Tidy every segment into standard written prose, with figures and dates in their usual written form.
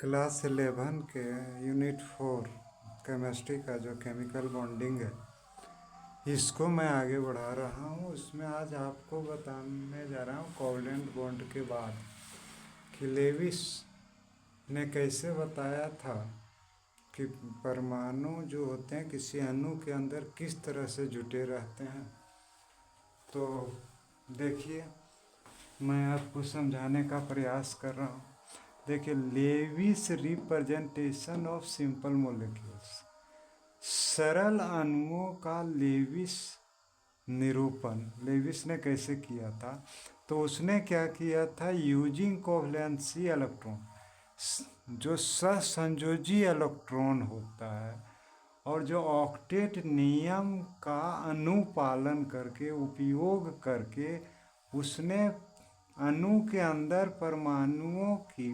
Class 11 के unit 4 chemistry का जो केमिकल बॉन्डिंग है इसको मैं आगे बढ़ा रहा हूँ। उसमें आज आपको बताने जा रहा हूँ कोवलेंट बॉन्ड के बाद कि लेविस ने कैसे बताया था कि परमाणु जो होते हैं किसी अणु के अंदर किस तरह से जुटे रहते हैं। तो देखिए, मैं आपको समझाने का प्रयास कर रहा हूँ। देखिए, Lewis representation of simple molecules, सरल अणुओं का लेविस निरूपण लेविस ने कैसे किया था। तो उसने क्या किया था, यूजिंग कोवलेंसी इलेक्ट्रॉन, जो सहसंयोजी इलेक्ट्रॉन होता है और जो ऑक्टेट नियम का अनुपालन करके उपयोग करके उसने अणु के अंदर परमाणुओं की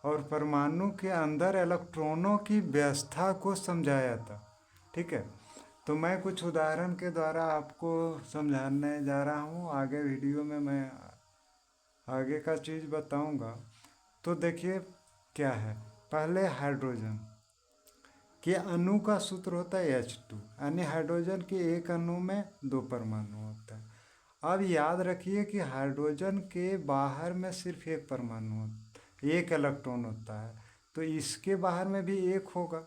और परमाणु के अंदर इलेक्ट्रॉनों की व्यवस्था को समझाया था। ठीक है, तो मैं कुछ उदाहरण के द्वारा आपको समझाने जा रहा हूँ। आगे वीडियो में मैं आगे का चीज़ बताऊँगा। तो देखिए क्या है, पहले हाइड्रोजन के अणु का सूत्र होता है H2, यानी हाइड्रोजन के एक अणु में दो परमाणु होता है। अब याद रखिए कि हाइड्रोजन के बाहर में सिर्फ एक परमाणु एक इलेक्ट्रॉन होता है, तो इसके बाहर में भी एक होगा।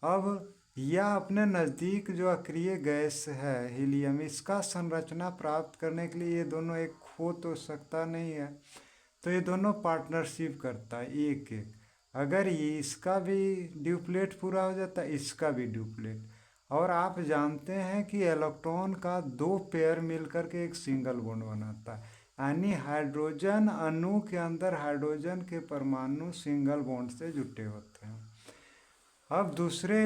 अब यह अपने नज़दीक जो अक्रिय गैस है हीलियम, इसका संरचना प्राप्त करने के लिए ये दोनों एक हो तो सकता नहीं है, तो ये दोनों पार्टनरशिप करता है एक एक। अगर ये इसका भी ड्यूप्लेट पूरा हो जाता है, इसका भी ड्यूप्लेट। और आप जानते हैं कि इलेक्ट्रॉन का दो पेयर मिलकर के एक सिंगल बॉन्ड बनाता है, यानी हाइड्रोजन अणु के अंदर हाइड्रोजन के परमाणु सिंगल बॉन्ड से जुटे होते हैं। अब दूसरे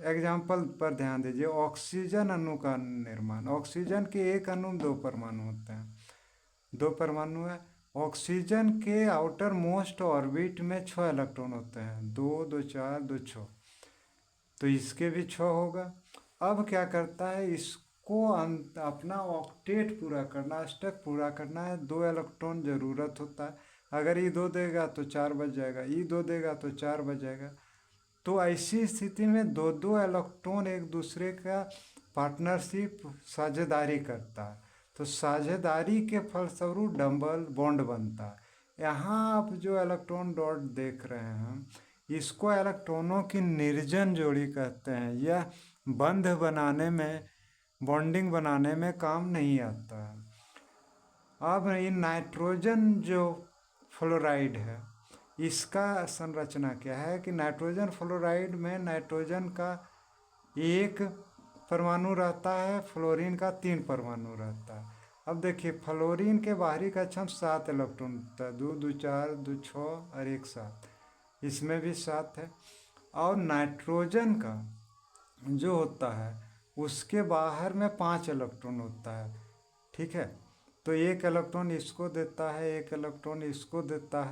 एग्जाम्पल पर ध्यान दीजिए, ऑक्सीजन अणु का निर्माण। ऑक्सीजन के एक अणु में दो परमाणु होते हैं, दो परमाणु है। ऑक्सीजन के आउटर मोस्ट ऑर्बिट में 6 इलेक्ट्रॉन होते हैं, 2 2 4 2 6, तो इसके भी 6 होगा। अब क्या करता है, इसको अपना ऑक्टेट पूरा करना, अष्टक पूरा करना है, 2 इलेक्ट्रॉन ज़रूरत होता है। अगर ये 2 देगा तो 4 बच जाएगा, ये 2 देगा तो 4 बच जाएगा। तो ऐसी स्थिति में दो दो इलेक्ट्रॉन एक दूसरे का पार्टनरशिप साझेदारी करता है, तो साझेदारी के फलस्वरूप डबल बॉन्ड बनता है। यहाँ आप जो इलेक्ट्रॉन डॉट देख रहे हैं इसको इलेक्ट्रॉनों की निर्जन जोड़ी कहते हैं। यह बंध बनाने में, बॉन्डिंग बनाने में काम नहीं आता है। अब ये नाइट्रोजन जो फ्लोराइड है, इसका संरचना क्या है कि नाइट्रोजन फ्लोराइड में नाइट्रोजन का एक परमाणु रहता है, फ्लोरीन का 3 परमाणु रहता है। अब देखिए, फ्लोरीन के बाहरी कक्षम 7 इलेक्ट्रॉन होता है, 2 2 4 2 6 और 1 7, इसमें भी 7 है। और नाइट्रोजन का जो होता है उसके बाहर में 5 इलेक्ट्रॉन होता है। ठीक है, तो एक इलेक्ट्रॉन इसको देता है, एक इलेक्ट्रॉन इसको देता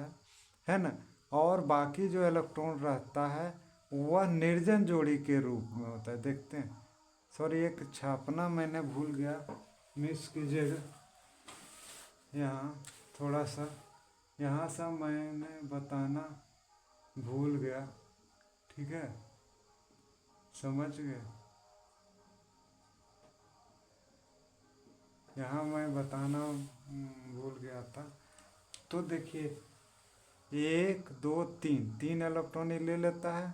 है ना। और बाकी जो इलेक्ट्रॉन रहता है वह निर्जन जोड़ी के रूप में होता है। देखते हैं, सॉरी एक छापना मैंने भूल गया, मिस कीजिएगा। यहाँ थोड़ा सा, यहाँ सा मैंने बताना भूल गया। ठीक है, समझ गए। यहाँ मैं बताना भूल गया था। तो देखिए, 1 2 3, 3 इलेक्ट्रॉन ये ले लेता है,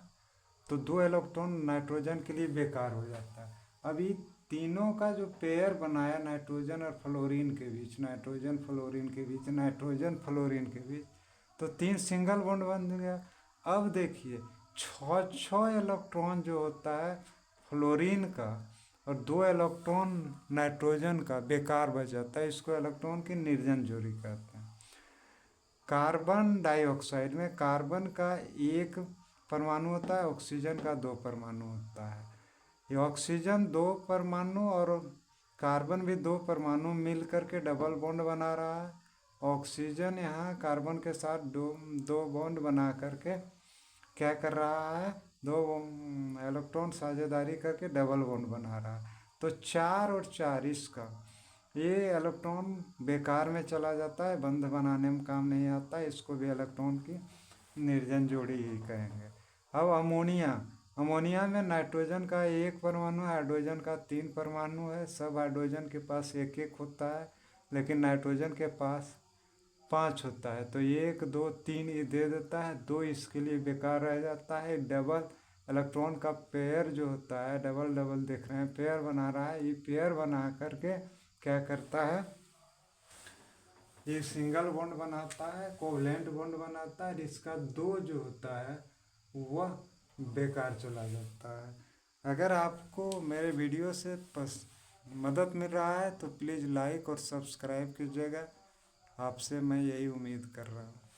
तो 2 इलेक्ट्रॉन नाइट्रोजन के लिए बेकार हो जाता है। अभी तीनों का जो पेयर बनाया नाइट्रोजन और फ्लोरीन के बीच, नाइट्रोजन फ्लोरीन के बीच, नाइट्रोजन फ्लोरीन के बीच, तो 3 सिंगल बॉन्ड बन गया। अब देखिए, 6 इलेक्ट्रॉन जो होता है फ्लोरीन का और 2 इलेक्ट्रॉन नाइट्रोजन का बेकार बच जाता है, इसको इलेक्ट्रॉन की निर्जन जोड़ी कहते हैं। कार्बन डाइऑक्साइड में कार्बन का एक परमाणु होता है, ऑक्सीजन का 2 परमाणु होता है। ये ऑक्सीजन 2 परमाणु और कार्बन भी 2 परमाणु मिल करके डबल बॉन्ड बना रहा है। ऑक्सीजन यहाँ कार्बन के साथ दो बॉन्ड बना करके क्या कर रहा है, 2 इलेक्ट्रॉन साझेदारी करके डबल बॉन्ड बना रहा है। तो 4 और 4 इसका ये इलेक्ट्रॉन बेकार में चला जाता है, बंध बनाने में काम नहीं आता है, इसको भी इलेक्ट्रॉन की निर्जन जोड़ी ही कहेंगे। अब अमोनिया, अमोनिया में नाइट्रोजन का एक परमाणु, हाइड्रोजन का 3 परमाणु है। सब हाइड्रोजन के पास एक एक होता है, लेकिन नाइट्रोजन के पास 5 होता है। तो 1 2 3 ये दे देता है, 2 इसके लिए बेकार रह जाता है। डबल इलेक्ट्रॉन का पेयर जो होता है, डबल डबल देख रहे हैं, पेयर बना रहा है। ये पेयर बना करके क्या करता है, ये सिंगल बॉन्ड बनाता है, कोवलेंट बॉन्ड बनाता है। इसका 2 जो होता है वह बेकार चला जाता है। अगर आपको मेरे वीडियो से मदद मिल रहा है तो प्लीज़ लाइक और सब्सक्राइब कीजिएगा। आपसे मैं यही उम्मीद कर रहा हूँ।